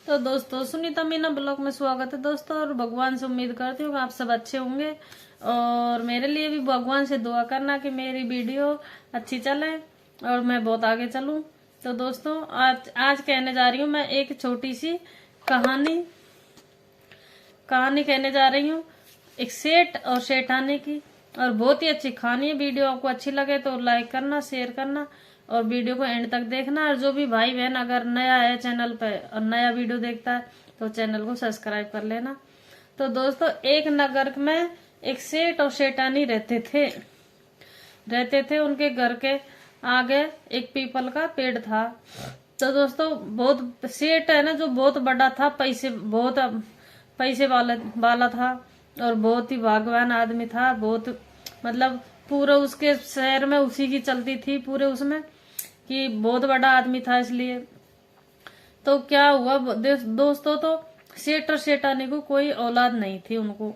तो दोस्तों सुनीता मीना ब्लॉग में स्वागत है दोस्तों। और भगवान से उम्मीद करती हूँ कि आप सब अच्छे होंगे और मेरे लिए भी भगवान से दुआ करना कि मेरी वीडियो अच्छी चले और मैं बहुत आगे चलूं। तो दोस्तों आज कहने जा रही हूँ मैं एक छोटी सी कहानी कहने जा रही हूँ, एक सेठ और सेठानी की। और बहुत ही अच्छी कहानी है। वीडियो आपको अच्छी लगे तो लाइक करना, शेयर करना और वीडियो को एंड तक देखना। और जो भी भाई बहन अगर नया है चैनल पे और नया वीडियो देखता है तो चैनल को सब्सक्राइब कर लेना। तो दोस्तों एक नगर में एक सेठ और सेठानी रहते थे। उनके घर के आगे एक पीपल का पेड़ था। तो दोस्तों बहुत सेठ है ना, जो बहुत बड़ा था, पैसे वाला था और बहुत ही भाग्यवान आदमी था। बहुत मतलब पूरे उसके शहर में उसी की चलती थी, पूरे उसमें कि बहुत बड़ा आदमी था। इसलिए तो क्या हुआ दोस्तों, तो सेठ और सेठानी को कोई औलाद नहीं थी उनको।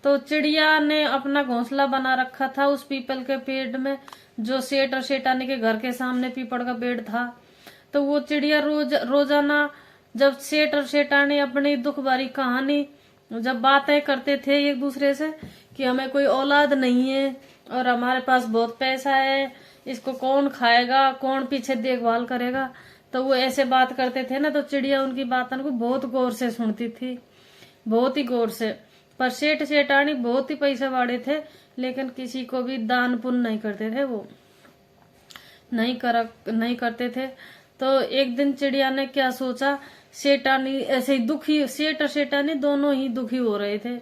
तो चिड़िया ने अपना घोंसला बना रखा था उस पीपल के पेड़ में, जो सेठ और सेठानी के घर के सामने पीपल का पेड़ था। तो वो चिड़िया रोजाना जब सेठ और सेठानी अपनी दुख भरी कहानी जब बातें करते थे एक दूसरे से कि हमें कोई औलाद नहीं है और हमारे पास बहुत पैसा है, इसको कौन खाएगा, कौन पीछे देखभाल करेगा, तो वो ऐसे बात करते थे ना, तो चिड़िया उनकी बातों को बहुत गौर से सुनती थी, बहुत ही गौर से। पर सेठ सेठानी बहुत ही पैसे वाले थे, लेकिन किसी को भी दान पुण्य नहीं करते थे, वो नहीं करते थे। तो एक दिन चिड़िया ने क्या सोचा, सेठानी ऐसे ही दुखी, सेठ और सेठानी दोनों ही दुखी हो रहे थे।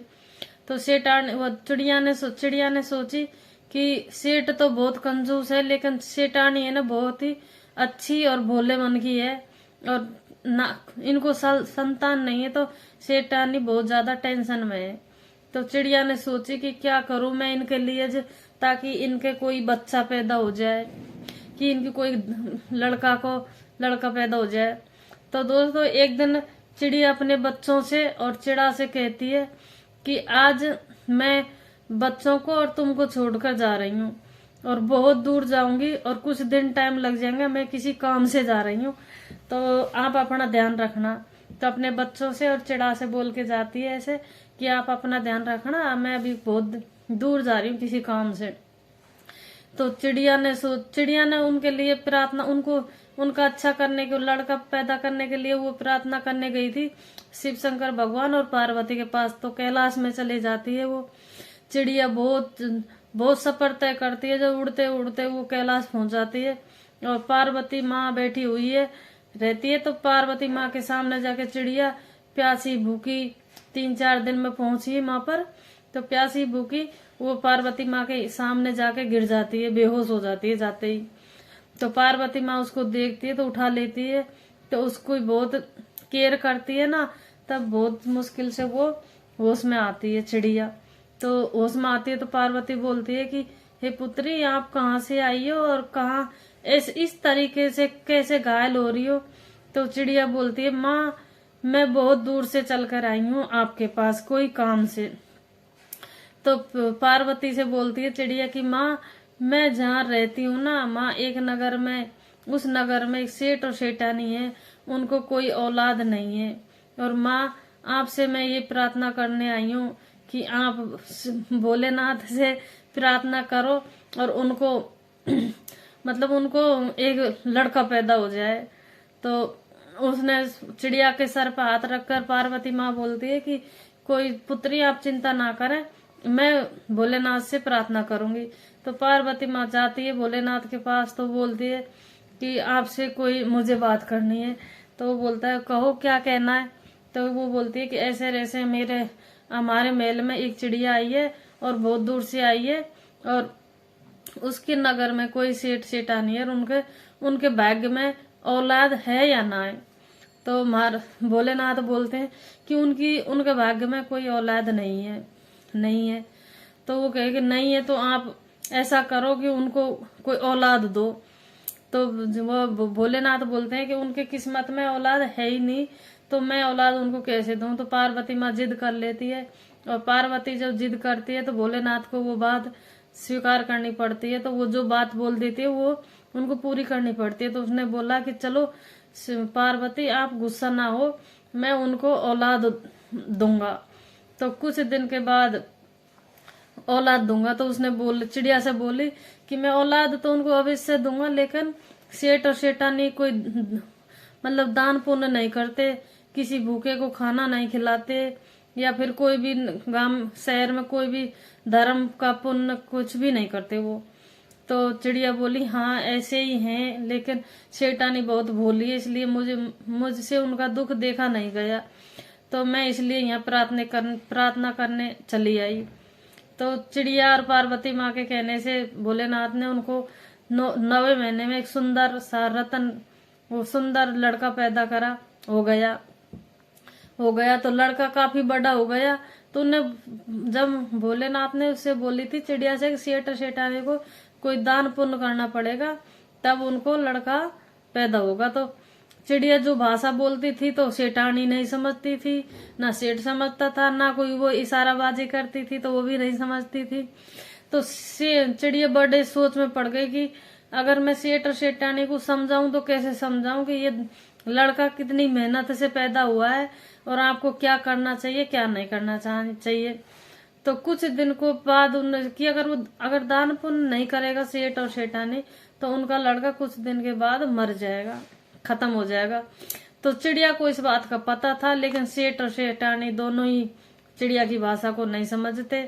तो चिड़िया ने सोची कि सेठ तो बहुत कंजूस है, लेकिन सेठानी है ना बहुत ही अच्छी और भोले मन की है और ना इनको संतान नहीं है, तो सेठानी बहुत ज्यादा टेंशन में है। तो चिड़िया ने सोची कि क्या करूं मैं इनके लिए, ताकि इनके कोई बच्चा पैदा हो जाए, कि इनकी कोई लड़का पैदा हो जाए। तो दोस्तों एक दिन चिड़िया अपने बच्चों से और चिड़ा से कहती है कि आज मैं बच्चों को और तुमको छोड़कर जा रही हूँ और बहुत दूर जाऊंगी और कुछ दिन टाइम लग जाएंगे, मैं किसी काम से जा रही हूँ, तो आप अपना ध्यान रखना। तो अपने बच्चों से और चिड़ा से बोल के जाती है ऐसे कि आप अपना ध्यान रखना, मैं अभी बहुत दूर जा रही हूँ किसी काम से। तो चिड़िया ने उनके लिए प्रार्थना, उनका अच्छा करने के, लड़का पैदा करने के लिए वो प्रार्थना करने गई थी शिव शंकर भगवान और पार्वती के पास। तो कैलाश में चली जाती है वो चिड़िया, बहुत सफर तय करती है। जब उड़ते उड़ते वो कैलाश पहुंच जाती है और पार्वती माँ बैठी हुई रहती है। तो पार्वती माँ के सामने जाके चिड़िया प्यासी भूखी 3-4 दिन में पहुंची माँ पर। तो प्यासी भूखी वो पार्वती माँ के सामने जाके गिर जाती है, बेहोश हो जाती है जाते ही। तो पार्वती माँ उसको देखती है तो उठा लेती है, तो उसको बहुत केयर करती है ना, तब बहुत मुश्किल से वो होश में आती है चिड़िया। तो होश में आती है तो पार्वती बोलती है कि हे पुत्री, आप कहाँ से आई हो और कहाँ इस तरीके से कैसे घायल हो रही हो। तो चिड़िया बोलती है, माँ मैं बहुत दूर से चलकर आई हूँ आपके पास कोई काम से। तो पार्वती से बोलती है चिड़िया की माँ, मैं जहाँ रहती हूँ ना माँ, एक नगर में, उस नगर में एक सेठ और सेठानी है, उनको कोई औलाद नहीं है। और माँ आपसे मैं ये प्रार्थना करने आई हूँ कि आप भोलेनाथ से प्रार्थना करो और उनको मतलब उनको एक लड़का पैदा हो जाए। तो उसने चिड़िया के सर पर हाथ रखकर पार्वती माँ बोलती है कि कोई पुत्री आप चिंता ना करें, मैं भोलेनाथ से प्रार्थना करूंगी। तो पार्वती माँ जाती है भोलेनाथ के पास, तो बोलती है कि आपसे कोई मुझे बात करनी है। तो वो बोलता है कहो क्या कहना है। तो वो बोलती है कि ऐसे ऐसे हमारे महल में एक चिड़िया आई है और बहुत दूर से आई है और उसके नगर में कोई सेठ सेठानी है और उनके भाग्य में औलाद है या ना है। तो भोलेनाथ बोलते हैं कि उनके भाग्य में कोई औलाद नहीं है। तो वो कहे कि नहीं है तो आप ऐसा करो कि उनको कोई औलाद दो। तो वो भोलेनाथ बोलते हैं कि उनके किस्मत में औलाद है ही नहीं, तो मैं औलाद उनको कैसे दूं। तो पार्वती माँ जिद कर लेती है और पार्वती जब जिद करती है तो भोलेनाथ को वो बात स्वीकार करनी पड़ती है। तो वो जो बात बोल देती है वो उनको पूरी करनी पड़ती है। तो उसने बोला कि चलो पार्वती आप गुस्सा ना हो, मैं उनको औलाद दूंगा। तो कुछ दिन के बाद औलाद दूंगा। तो उसने चिड़िया से बोली कि मैं औलाद तो उनको अवश्य दूंगा, लेकिन सेठ और सेठानी कोई मतलब दान पुण्य नहीं करते, किसी भूखे को खाना नहीं खिलाते, या फिर कोई भी गांव शहर में कोई भी धर्म का पुण्य कुछ भी नहीं करते वो। तो चिड़िया बोली हाँ ऐसे ही हैं, लेकिन सेठानी बहुत भोली है, इसलिए मुझसे उनका दुख देखा नहीं गया, तो मैं इसलिए यहाँ प्रार्थना करने चली आई। तो चिड़िया और पार्वती माँ के कहने से भोलेनाथ ने उनको 9वें महीने में एक सुंदर सा वो सुंदर लड़का पैदा करा। हो गया तो लड़का काफी बड़ा हो गया। तो उन्हें जब भोलेनाथ ने उससे बोली थी चिड़िया से सेठ सेठानी को कोई दान पुण्य करना पड़ेगा, तब उनको लड़का पैदा होगा। तो चिड़िया जो भाषा बोलती थी तो सेठानी नहीं समझती थी, ना सेठ समझता था, ना कोई वो इशाराबाजी करती थी तो वो भी नहीं समझती थी। तो चिड़िया बड़े सोच में पड़ गई कि अगर मैं सेठ और सेठानी को समझाऊं तो कैसे समझाऊं कि ये लड़का कितनी मेहनत से पैदा हुआ है और आपको क्या करना चाहिए क्या नहीं करना चाहिए। तो कुछ दिन को बाद कि अगर दान पुण्य नहीं करेगा सेठ और सेठानी तो उनका लड़का कुछ दिन के बाद मर जाएगा, खत्म हो जाएगा। तो चिड़िया को इस बात का पता था, लेकिन सेठ और सेठानी दोनों ही चिड़िया की भाषा को नहीं समझते।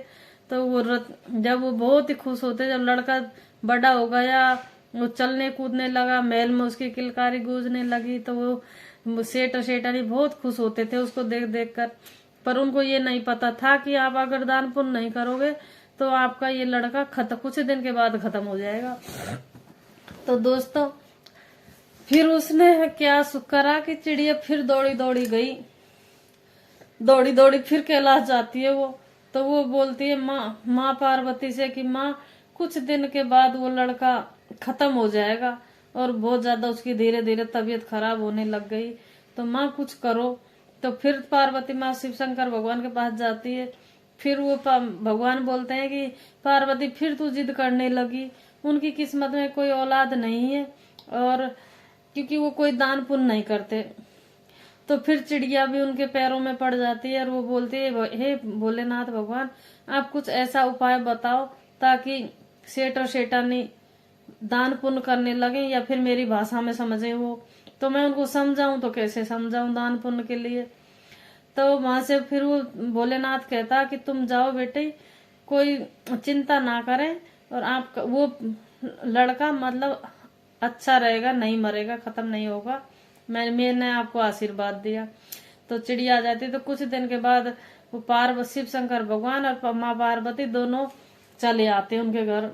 तो जब वो बहुत ही खुश होते, जब लड़का बड़ा हो गया, वो चलने कूदने लगा, महल में उसकी किलकारी गूंजने लगी, तो वो सेठ और सेठानी बहुत खुश होते थे उसको देख देख कर। पर उनको ये नहीं पता था कि आप अगर दान पुण्य नहीं करोगे तो आपका ये लड़का कुछ दिन के बाद खत्म हो जाएगा। तो दोस्तों फिर उसने क्या करा कि चिड़िया फिर दौड़ी दौड़ी फिर कैलाश जाती है वो। तो वो बोलती है माँ पार्वती से कि माँ कुछ दिन के बाद वो लड़का खत्म हो जाएगा, और बहुत ज्यादा उसकी धीरे धीरे तबीयत खराब होने लग गई, तो माँ कुछ करो। तो फिर पार्वती माँ शिव शंकर भगवान के पास जाती है। फिर वो भगवान बोलते हैं कि पार्वती फिर तू जिद करने लगी, उनकी किस्मत में कोई औलाद नहीं है, और क्योंकि वो कोई दान पुण्य नहीं करते। तो फिर चिड़िया भी उनके पैरों में पड़ जाती है और वो बोलती है हे भोलेनाथ भगवान, आप कुछ ऐसा उपाय बताओ ताकि सेठ और सेठानी दान पुण्य करने लगे, या फिर मेरी भाषा में समझे वो, तो मैं उनको समझाऊं तो कैसे समझाऊं दान पुण्य के लिए। तो वहां से फिर वो भोलेनाथ कहता कि तुम जाओ बेटे, कोई चिंता ना करें, और आप वो लड़का मतलब अच्छा रहेगा, नहीं मरेगा, खत्म नहीं होगा, मैंने आपको आशीर्वाद दिया। तो चिड़िया आ जाती। तो कुछ दिन के बाद वो शिव शंकर भगवान और माँ पार्वती दोनों चले आते हैं उनके घर।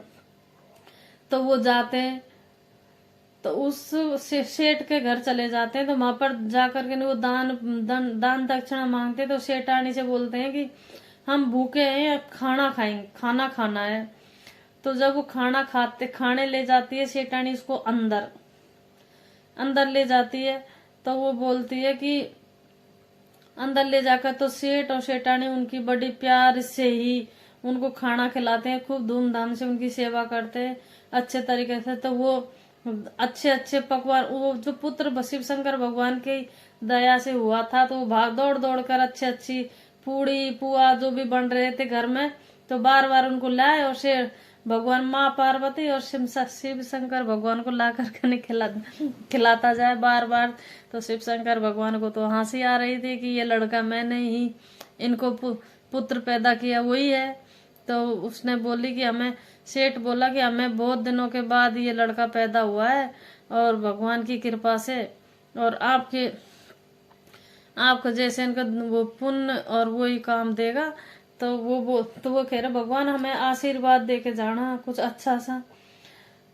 तो वो जाते हैं, तो उस सेठ के घर चले जाते हैं। तो वहां पर जाकर के वो दान दक्षिणा मांगते। तो सेठानी से बोलते हैं कि हम भूखे हैं, खाना खाना है। तो जब वो खाने ले जाती है सेठानी उसको अंदर ले जाती है। तो वो बोलती है कि अंदर ले जाकर तो सेठ और सेठानी उनकी बड़ी प्यार से ही उनको खाना खिलाते हैं, खूब धूमधाम से उनकी सेवा करते हैं अच्छे तरीके से। तो वो अच्छे पकवान, वो जो पुत्र शिव शंकर भगवान की दया से हुआ था, तो वो भाग दौड़ कर अच्छी पूड़ी पुआ जो भी बन रहे थे घर में, तो बार बार उनको लाए, और भगवान माँ पार्वती और शिव शंकर भगवान को ला करके खिलाता जाए बार बार। तो शिव शंकर भगवान को तो हंसी आ रही थी कि ये लड़का मैंने ही इनको पुत्र पैदा किया वही है। तो उसने बोली कि सेठ बोला कि हमें बहुत दिनों के बाद ये लड़का पैदा हुआ है, और भगवान की कृपा से और आपको जैसे इनका वो पुण्य और वो ही काम देगा। तो वो कह रहे भगवान हमें आशीर्वाद दे के जाना कुछ अच्छा सा,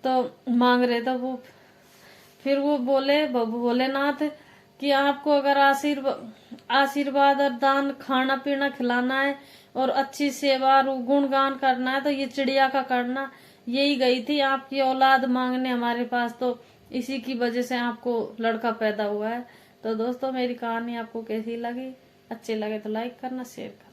तो मांग रहे। तो वो फिर वो बोले भोलेनाथ कि आपको अगर आशीर्वाद और दान खाना पीना खिलाना है और अच्छी सेवा और गुणगान करना है, तो ये चिड़िया का करना। यही गई थी आपकी औलाद मांगने हमारे पास, तो इसी की वजह से आपको लड़का पैदा हुआ है। तो दोस्तों मेरी कहानी आपको कैसी लगी, अच्छी लगे तो लाइक करना, शेयर करना।